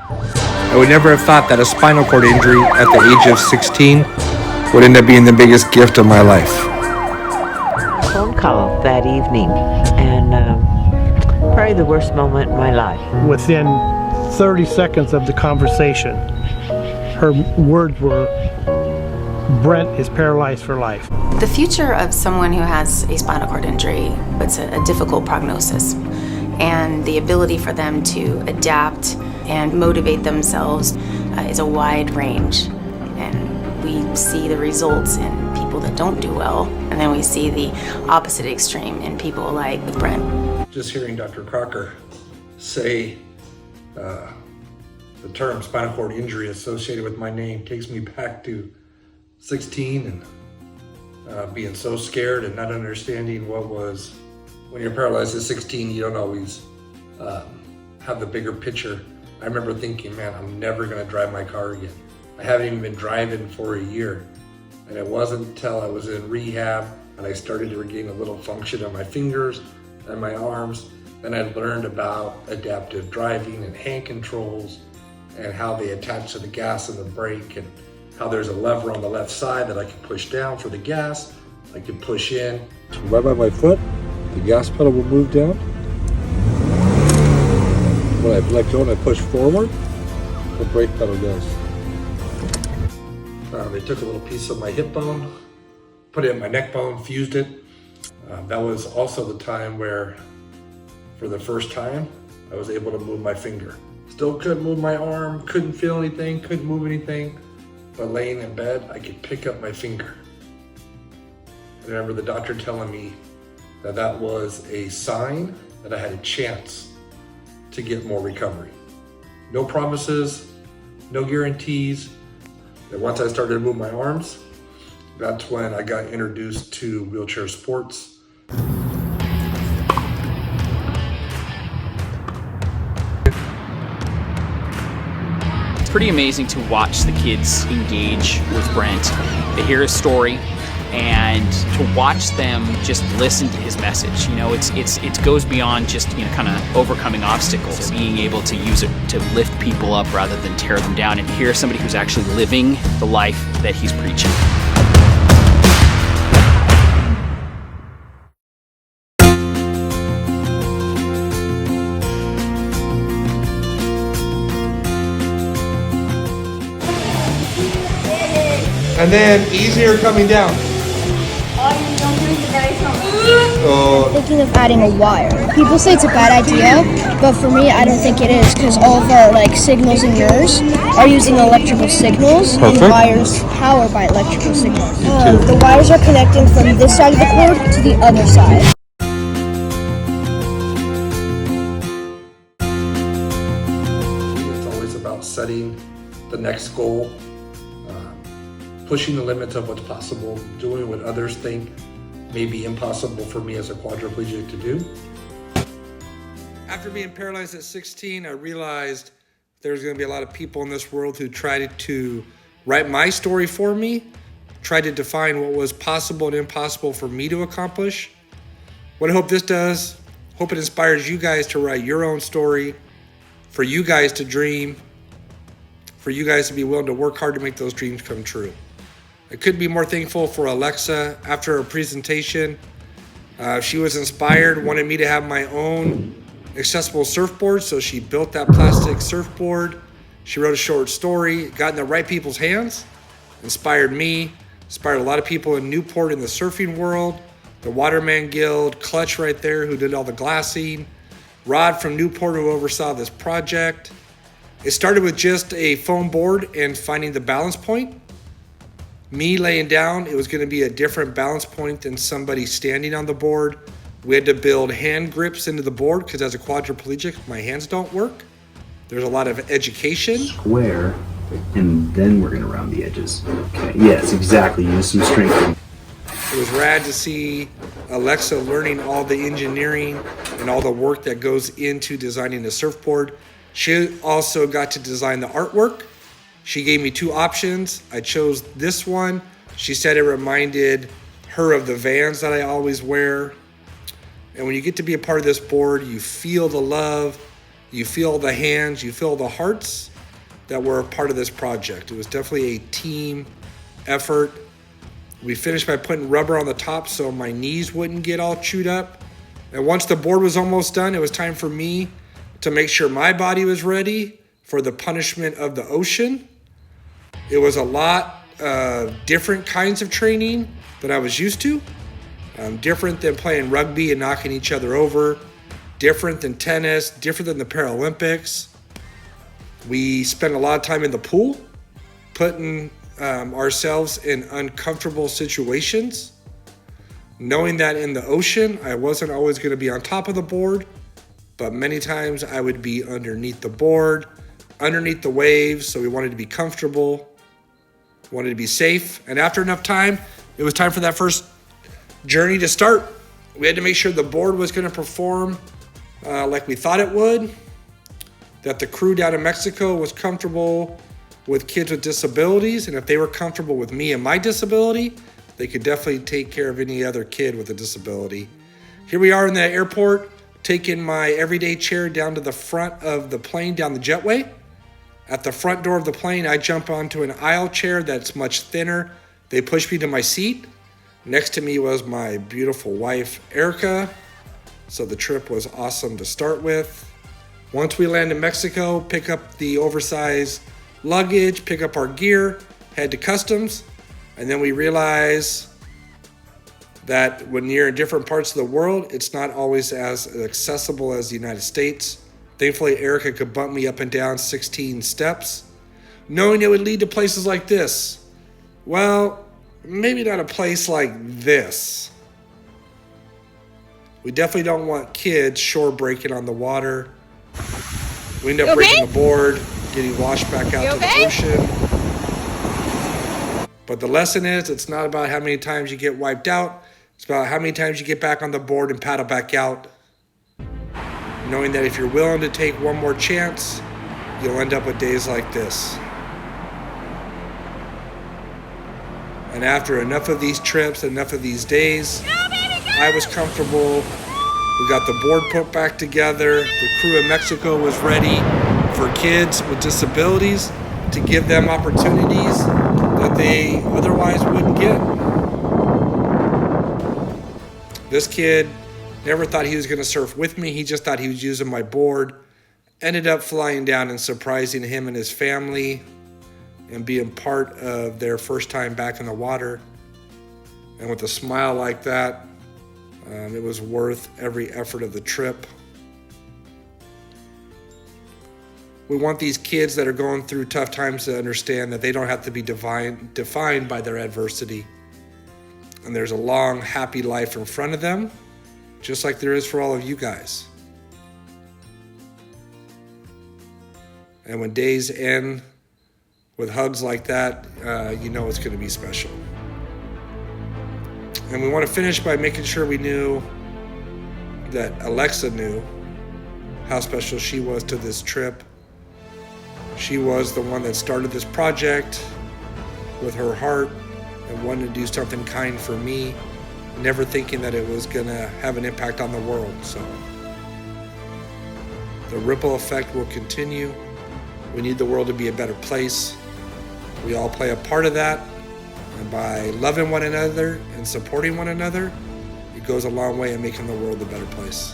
I would never have thought that a spinal cord injury at the age of 16 would end up being the biggest gift of my life. Phone call that evening, and probably the worst moment in my life. Within 30 seconds of the conversation, her words were, "Brent is paralyzed for life." The future of someone who has a spinal cord injury, it's a difficult prognosis, and the ability for them to adapt and motivate themselves is a wide range. And we see the results in people that don't do well, and then we see the opposite extreme in people like with Brent. Just hearing Dr. Crocker say the term spinal cord injury associated with my name takes me back to 16 and being so scared and not understanding what was, when you're paralyzed at 16, you don't always have the bigger picture. I remember thinking, man, I'm never gonna drive my car again. I haven't even been driving for a year. And it wasn't until I was in rehab and I started to regain a little function on my fingers and my arms, then I learned about adaptive driving and hand controls and how they attach to the gas and the brake, and how there's a lever on the left side that I can push down for the gas, I can push in. Right by my foot, the gas pedal will move down. When I let go and I push forward, the brake pedal goes. They took a little piece of my hip bone, put it in my neck bone, fused it. That was also the time where, for the first time, I was able to move my finger. Still couldn't move my arm, couldn't feel anything, couldn't move anything, but laying in bed, I could pick up my finger. I remember the doctor telling me that that was a sign that I had a chance to get more recovery. No promises, no guarantees. And once I started to move my arms, that's when I got introduced to wheelchair sports. It's pretty amazing to watch the kids engage with Brent. They hear his story, and to watch them just listen to his message. You know, it goes beyond just, you know, kind of overcoming obstacles, being able to use it to lift people up rather than tear them down, and hear somebody who's actually living the life that he's preaching. And then easier coming down. Thinking of adding a wire. People say it's a bad idea, but for me, I don't think it is, because all of our signals and yours are using electrical signals. Perfect. And wires powered by electrical signals. The wires are connecting from this side of the cord to the other side. It's always about setting the next goal, pushing the limits of what's possible, doing what others think may be impossible for me as a quadriplegic to do. After being paralyzed at 16, I realized there's going to be a lot of people in this world who tried to write my story for me, tried to define what was possible and impossible for me to accomplish. What I hope this does, hope it inspires you guys to write your own story, for you guys to dream, for you guys to be willing to work hard to make those dreams come true. I couldn't be more thankful for Alexa. After her presentation, she was inspired, wanted me to have my own accessible surfboard, so she built that plastic surfboard. She wrote a short story, got in the right people's hands, inspired me, inspired a lot of people in Newport in the surfing world, the Waterman Guild, Clutch right there who did all the glassing, Rod from Newport who oversaw this project. It started with just a foam board and finding the balance point. Me laying down, it was going to be a different balance point than somebody standing on the board. We had to build hand grips into the board because as a quadriplegic, my hands don't work. There's a lot of education. Square, and then we're going to round the edges. Okay, yes, exactly. Use some strength. It was rad to see Alexa learning all the engineering and all the work that goes into designing a surfboard. She also got to design the artwork. She gave me two options. I chose this one. She said it reminded her of the Vans that I always wear. And when you get to be a part of this board, you feel the love, you feel the hands, you feel the hearts, that were a part of this project. It was definitely a team effort. We finished by putting rubber on the top so my knees wouldn't get all chewed up. And once the board was almost done, it was time for me to make sure my body was ready for the punishment of the ocean. It was a lot of different kinds of training that I was used to. Different than playing rugby and knocking each other over. Different than tennis, different than the Paralympics. We spent a lot of time in the pool, putting ourselves in uncomfortable situations, knowing that in the ocean, I wasn't always going to be on top of the board, but many times I would be underneath the board, underneath the waves, so we wanted to be comfortable, wanted to be safe. And after enough time, it was time for that first journey to start. We had to make sure the board was going to perform like we thought it would, that the crew down in Mexico was comfortable with kids with disabilities, and if they were comfortable with me and my disability, they could definitely take care of any other kid with a disability. Here we are in the airport, taking my everyday chair down to the front of the plane, down the jetway. At the front door of the plane, I jump onto an aisle chair that's much thinner. They push me to my seat. Next to me was my beautiful wife, Erica. So the trip was awesome to start with. Once we land in Mexico, pick up the oversized luggage, pick up our gear, head to customs, and then we realize that when you're in different parts of the world, it's not always as accessible as the United States. Thankfully, Erica could bump me up and down 16 steps, knowing it would lead to places like this. Well, maybe not a place like this. We definitely don't want kids shore breaking on the water. We end up breaking the board, getting washed back out to the ocean. But the lesson is, it's not about how many times you get wiped out. It's about how many times you get back on the board and paddle back out. Knowing that if you're willing to take one more chance, you'll end up with days like this. And after enough of these trips, enough of these days, I was comfortable. We got the board put back together. The crew in Mexico was ready for kids with disabilities to give them opportunities that they otherwise wouldn't get. This kid never thought he was going to surf with me. He just thought he was using my board. Ended up flying down and surprising him and his family and being part of their first time back in the water. And with a smile like that, it was worth every effort of the trip. We want these kids that are going through tough times to understand that they don't have to be defined by their adversity. And there's a long, happy life in front of them, just like there is for all of you guys. And when days end with hugs like that, you know it's going to be special. And we want to finish by making sure we knew that Alexa knew how special she was to this trip. She was the one that started this project with her heart and wanted to do something kind for me, never thinking that it was going to have an impact on the world. So the ripple effect will continue. We need the world to be a better place. We all play a part of that. And by loving one another and supporting one another, it goes a long way in making the world a better place.